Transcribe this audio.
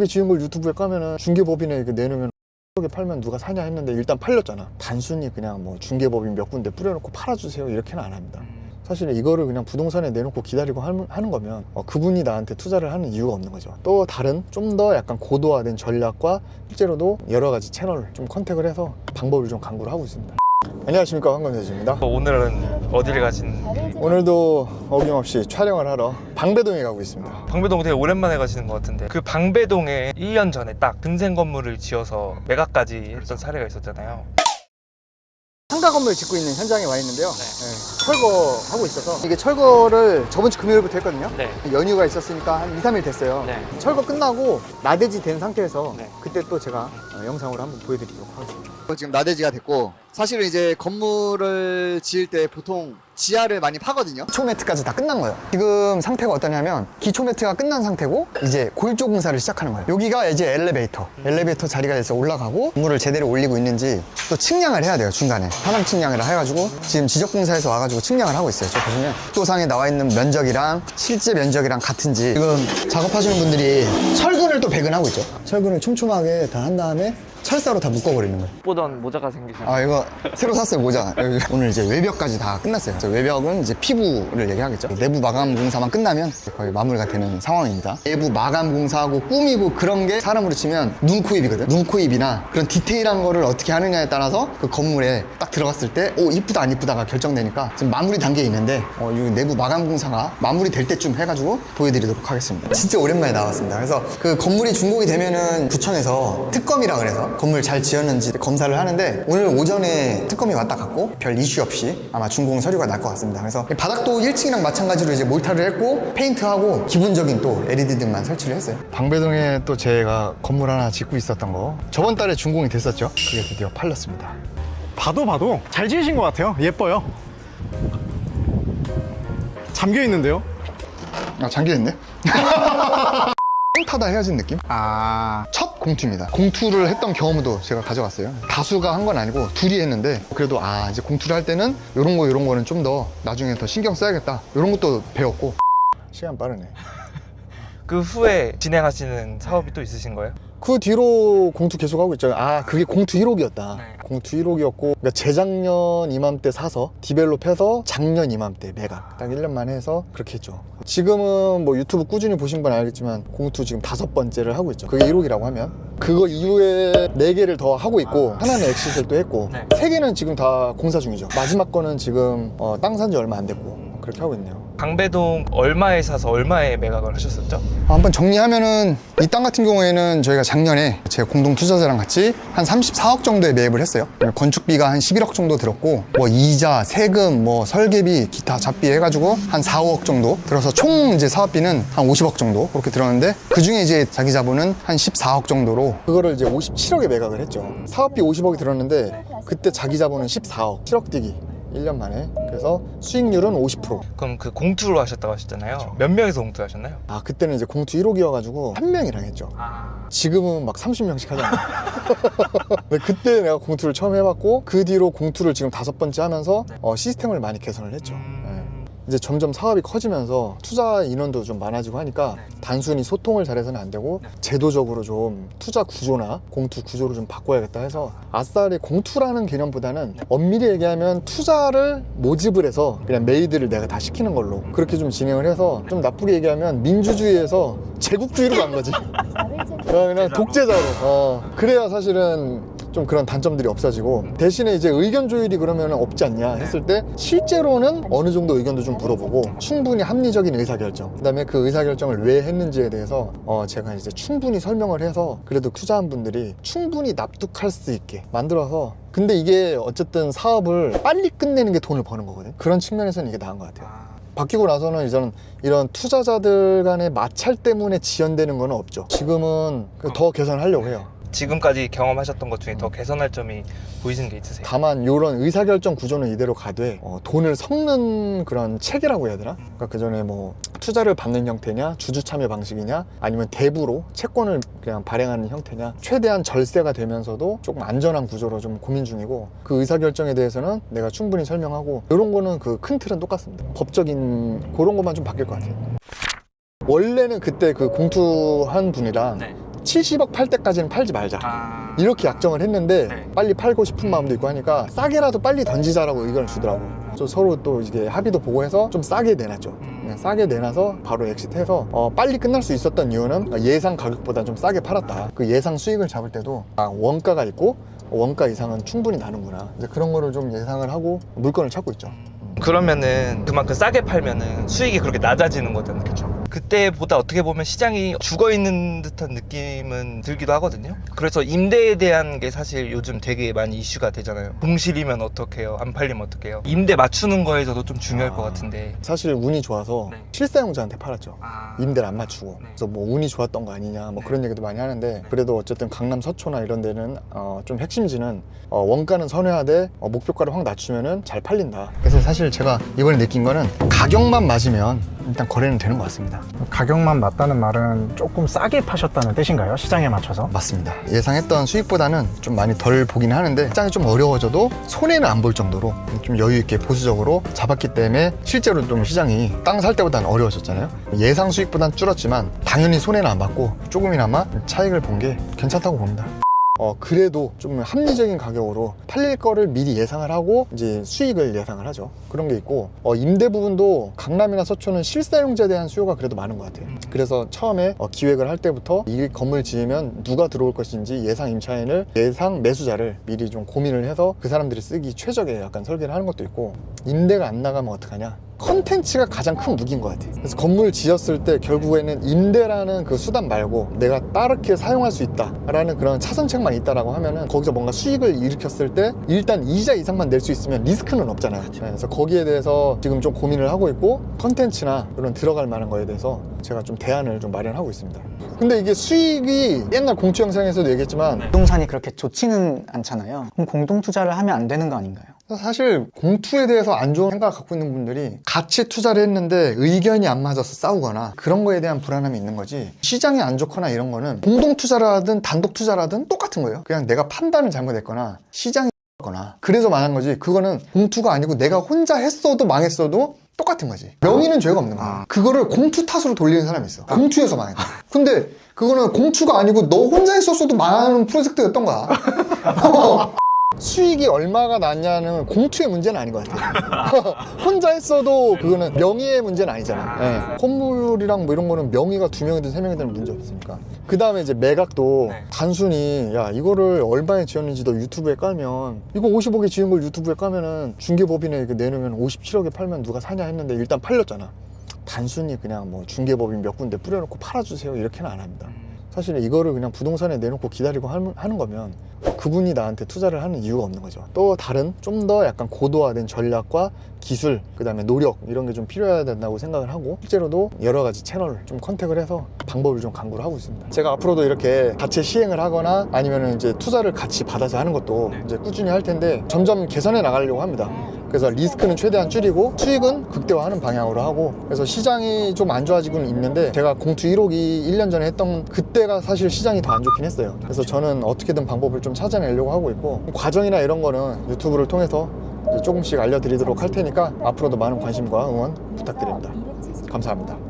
지은 걸 유튜브에 까면은 중개법인에 내놓으면 게 팔면 누가 사냐 했는데 일단 팔렸잖아. 단순히 그냥 뭐 중개법인 몇 군데 뿌려놓고 팔아주세요 이렇게는 안 합니다. 사실 이거를 그냥 부동산에 내놓고 기다리고 하는 거면 그분이 나한테 투자를 하는 이유가 없는 거죠. 또 다른 좀 더 약간 고도화된 전략과 실제로도 여러 가지 채널을 좀 컨택을 해서 방법을 좀 강구를 하고 있습니다. 안녕하십니까, 황건재입니다. 오늘은 어디를 가신? 오늘도 어김없이 촬영을 하러 방배동에 가고 있습니다. 방배동 되게 오랜만에 가시는 것 같은데, 그 방배동에 1년 전에 딱 근생 건물을 지어서 매각까지 했던 사례가 있었잖아요. 상가 건물 짓고 있는 현장에 와 있는데요. 네, 철거하고 있어서 이게 철거를 저번 주 금요일부터 했거든요. 네. 연휴가 있었으니까 한 2, 3일 됐어요. 네. 철거 끝나고 나대지 된 상태에서 네. 그때 또 제가 영상으로 한번 보여드리도록 하겠습니다. 지금 나대지가 됐고, 사실은 이제 건물을 지을 때 보통 지하를 많이 파거든요. 기초 매트까지 다 끝난 거예요. 지금 상태가 어떠냐면 기초 매트가 끝난 상태고 이제 골조 공사를 시작하는 거예요. 여기가 이제 엘리베이터 자리가 돼서 올라가고 건물을 제대로 올리고 있는지 또 측량을 해야 돼요. 중간에 하남 측량을 해가지고 지금 지적공사에서 와가지고 측량을 하고 있어요. 저 보시면 도상에 나와 있는 면적이랑 실제 면적이랑 같은지 지금 작업하시는 분들이 철근을 또 배근하고 있죠. 철근을 촘촘하게 다 한 다음에 철사로 다 묶어버리는 거예요. 보던 모자가 생기셨나요? 이거 새로 샀어요, 모자. 오늘 이제 외벽까지 다 끝났어요. 외벽은 이제 피부를 얘기하겠죠. 내부 마감 공사만 끝나면 거의 마무리가 되는 상황입니다. 내부 마감 공사하고 꾸미고 그런 게 사람으로 치면 눈, 코, 입이거든. 눈, 코, 입이나 그런 디테일한 거를 어떻게 하느냐에 따라서 그 건물에 딱 들어갔을 때 이쁘다 안 이쁘다가 결정되니까 지금 마무리 단계에 있는데 이 내부 마감 공사가 마무리될 때쯤 해가지고 보여드리도록 하겠습니다. 진짜 오랜만에 나왔습니다. 그래서 그 건물이 준공이 되면은 구청에서 특검이라 그래서 건물 잘 지었는지 검사를 하는데 오늘 오전에 특검이 왔다 갔고 별 이슈 없이 아마 준공 서류가 날 것 같습니다. 그래서 바닥도 1층이랑 마찬가지로 이제 몰타를 했고 페인트하고 기본적인 또 LED 등만 설치를 했어요. 방배동에 또 제가 건물 하나 짓고 있었던 거 저번 달에 준공이 됐었죠. 그게 드디어 팔렸습니다. 봐도 잘 지으신 것 같아요. 예뻐요. 잠겨 있는데요? 잠겨있네. 타다 헤어진 느낌? 첫 공투입니다. 공투를 했던 경험도 제가 가져갔어요. 다수가 한 건 아니고 둘이 했는데 그래도 이제 공투를 할 때는 이런 거는 좀 더 나중에 더 신경 써야겠다 이런 것도 배웠고. 시간 빠르네. 그 후에 진행하시는 사업이 또 있으신 거예요? 그 뒤로 공투 계속 하고 있죠. 그게 공투 1호기였다. 네. 공투 1호기였고 그러니까 재작년 이맘때 사서 디벨롭해서 작년 이맘때 매각 딱 1년 만에 해서 그렇게 했죠. 지금은 뭐 유튜브 꾸준히 보신 분 알겠지만 공투 지금 5번째를 하고 있죠. 그게 1호기라고 하면 그거 이후에 4개를 더 하고 있고 하나는 엑시셀도 했고 네. 3개는 지금 다 공사 중이죠. 마지막 거는 지금 땅 산 지 얼마 안 됐고 그렇게 하고 있네요. 방배동 얼마에 사서 얼마에 매각을 하셨었죠? 한번 정리하면은 이 땅 같은 경우에는 저희가 작년에 제 공동 투자자랑 같이 한 34억 정도에 매입을 했어요. 건축비가 한 11억 정도 들었고 뭐 이자, 세금, 뭐 설계비, 기타 잡비 해가지고 한 4, 5억 정도 들어서 총 이제 사업비는 한 50억 정도 그렇게 들었는데 그 중에 이제 자기 자본은 한 14억 정도로 그거를 이제 57억에 매각을 했죠. 사업비 50억이 들었는데 그때 자기 자본은 14억, 7억 뛰기. 1년 만에. 그래서 수익률은 50%. 그럼 그 공투로 하셨다고 하셨잖아요. 몇 명에서 공투 하셨나요? 그때는 이제 공투 1호기여가지고 한 명이랑 했죠. 지금은 막 30명씩 하잖아요. 근데 그때 내가 공투를 처음 해봤고 그 뒤로 공투를 지금 5번째 하면서 시스템을 많이 개선을 했죠. 이제 점점 사업이 커지면서 투자 인원도 좀 많아지고 하니까 단순히 소통을 잘해서는 안 되고 제도적으로 좀 투자 구조나 공투 구조를 좀 바꿔야겠다 해서 아싸리 공투라는 개념보다는 엄밀히 얘기하면 투자를 모집을 해서 그냥 메이드를 내가 다 시키는 걸로 그렇게 좀 진행을 해서 좀 나쁘게 얘기하면 민주주의에서 제국주의로 간 거지. 그냥 독재자로. 그래야 사실은 좀 그런 단점들이 없어지고 대신에 이제 의견 조율이 그러면 없지 않냐 했을 때 실제로는 어느 정도 의견도 좀 물어보고 충분히 합리적인 의사결정 그 다음에 그 의사결정을 왜 했는지에 대해서 제가 이제 충분히 설명을 해서 그래도 투자한 분들이 충분히 납득할 수 있게 만들어서 근데 이게 어쨌든 사업을 빨리 끝내는 게 돈을 버는 거거든. 그런 측면에서는 이게 나은 것 같아요. 바뀌고 나서는 이제는 이런 투자자들 간의 마찰 때문에 지연되는 건 없죠. 지금은 더 개선하려고 해요. 지금까지 경험하셨던 것 중에 더 개선할 점이 보이시는 게 있으세요? 다만 이런 의사결정 구조는 이대로 가되 돈을 섞는 그런 체계라고 해야 되나? 그러니까 그 전에 뭐 투자를 받는 형태냐 주주 참여 방식이냐 아니면 대부로 채권을 그냥 발행하는 형태냐 최대한 절세가 되면서도 조금 안전한 구조로 좀 고민 중이고 그 의사결정에 대해서는 내가 충분히 설명하고 이런 거는 그 큰 틀은 똑같습니다. 법적인 그런 것만 좀 바뀔 것 같아요. 원래는 그때 그 공투한 분이랑 70억 팔 때까지는 팔지 말자 이렇게 약정을 했는데 네. 빨리 팔고 싶은 마음도 있고 하니까 싸게라도 빨리 던지자라고 의견을 주더라고. 또 서로 또 이게 합의도 보고 해서 좀 싸게 내놨죠. 그냥 싸게 내놔서 바로 엑시트해서 빨리 끝날 수 있었던 이유는 예상 가격보다 좀 싸게 팔았다. 그 예상 수익을 잡을 때도 원가가 있고 원가 이상은 충분히 나는구나. 이제 그런 거를 좀 예상을 하고 물건을 찾고 있죠. 그러면은 그만큼 싸게 팔면은 수익이 그렇게 낮아지는 거잖아요. 그렇죠. 그때보다 어떻게 보면 시장이 죽어 있는 듯한 느낌은 들기도 하거든요. 그래서 임대에 대한 게 사실 요즘 되게 많이 이슈가 되잖아요. 공실이면 어떡해요? 안 팔리면 어떡해요? 임대 맞추는 거에서도 좀 중요할 것 같은데. 사실 운이 좋아서 네. 실사용자한테 팔았죠. 임대를 안 맞추고. 네. 그래서 뭐 운이 좋았던 거 아니냐 뭐 그런 얘기도 많이 하는데 그래도 어쨌든 강남 서초나 이런 데는 좀 핵심지는 원가는 선회하되 목표가를 확 낮추면은 잘 팔린다. 그래서 사실 제가 이번에 느낀 거는 가격만 맞으면 일단 거래는 되는 것 같습니다. 가격만 맞다는 말은 조금 싸게 파셨다는 뜻인가요? 시장에 맞춰서? 맞습니다. 예상했던 수익보다는 좀 많이 덜 보긴 하는데 시장이 좀 어려워져도 손해는 안 볼 정도로 좀 여유 있게 보수적으로 잡았기 때문에 실제로 좀 시장이 땅 살 때보다는 어려워졌잖아요. 예상 수익보다는 줄었지만 당연히 손해는 안 봤고 조금이나마 차익을 본 게 괜찮다고 봅니다. 그래도 좀 합리적인 가격으로 팔릴 거를 미리 예상을 하고 이제 수익을 예상을 하죠. 그런 게 있고 임대 부분도 강남이나 서초는 실사용자에 대한 수요가 그래도 많은 것 같아요. 그래서 처음에 기획을 할 때부터 이 건물 지으면 누가 들어올 것인지 예상 임차인을 예상 매수자를 미리 좀 고민을 해서 그 사람들이 쓰기 최적의 약간 설계를 하는 것도 있고 임대가 안 나가면 어떡하냐. 컨텐츠가 가장 큰 무기인 것 같아요. 그래서 건물 지었을 때 결국에는 임대라는 그 수단 말고 내가 따르게 사용할 수 있다라는 그런 차선책만 있다라고 하면은 거기서 뭔가 수익을 일으켰을 때 일단 이자 이상만 낼 수 있으면 리스크는 없잖아요. 그래서 거기에 대해서 지금 좀 고민을 하고 있고 컨텐츠나 그런 들어갈 만한 거에 대해서 제가 좀 대안을 좀 마련하고 있습니다. 근데 이게 수익이 옛날 공투 영상에서도 얘기했지만 부동산이 그렇게 좋지는 않잖아요. 그럼 공동 투자를 하면 안 되는 거 아닌가요? 사실 공투에 대해서 안 좋은 생각을 갖고 있는 분들이 같이 투자를 했는데 의견이 안 맞아서 싸우거나 그런 거에 대한 불안함이 있는 거지 시장이 안 좋거나 이런 거는 공동 투자를 하든 단독 투자를 하든 똑같은 거예요. 그냥 내가 판단을 잘못했거나 시장이 거나 그래서 망한 거지 그거는 공투가 아니고 내가 혼자 했어도 망했어도 똑같은 거지. 명의는 죄가 없는 거야. 그거를 공투 탓으로 돌리는 사람이 있어. 공투에서 망했다. 근데 그거는 공투가 아니고 너 혼자 했었어도 망하는 프로젝트였던 거야. 수익이 얼마가 났냐는 공투의 문제는 아닌 것 같아요. 혼자 했어도 그거는 명의의 문제는 아니잖아요. 네. 건물이랑 뭐 이런 거는 명의가 2명이든 3명이든 문제 없으니까. 그 다음에 이제 매각도 단순히 야 이거를 얼마에 지었는지 너 유튜브에 깔면 이거 50억에 지은 걸 유튜브에 까면은 중개법인에 이렇게 내놓으면 57억에 팔면 누가 사냐 했는데 일단 팔렸잖아. 단순히 그냥 뭐 중개법인 몇 군데 뿌려놓고 팔아주세요 이렇게는 안 합니다. 사실 이거를 그냥 부동산에 내놓고 기다리고 하는 거면 그분이 나한테 투자를 하는 이유가 없는 거죠. 또 다른 좀 더 약간 고도화된 전략과 기술, 그 다음에 노력 이런 게 좀 필요해야 된다고 생각을 하고 실제로도 여러 가지 채널을 좀 컨택을 해서 방법을 좀 강구를 하고 있습니다. 제가 앞으로도 이렇게 같이 시행을 하거나 아니면 이제 투자를 같이 받아서 하는 것도 이제 꾸준히 할 텐데 점점 개선해 나가려고 합니다. 그래서 리스크는 최대한 줄이고 수익은 극대화하는 방향으로 하고 그래서 시장이 좀 안 좋아지고는 있는데 제가 공투 1호기 1년 전에 했던 그때가 사실 시장이 더 안 좋긴 했어요. 그래서 저는 어떻게든 방법을 좀 찾아내려고 하고 있고 과정이나 이런 거는 유튜브를 통해서 조금씩 알려드리도록 할 테니까 앞으로도 많은 관심과 응원 부탁드립니다. 감사합니다.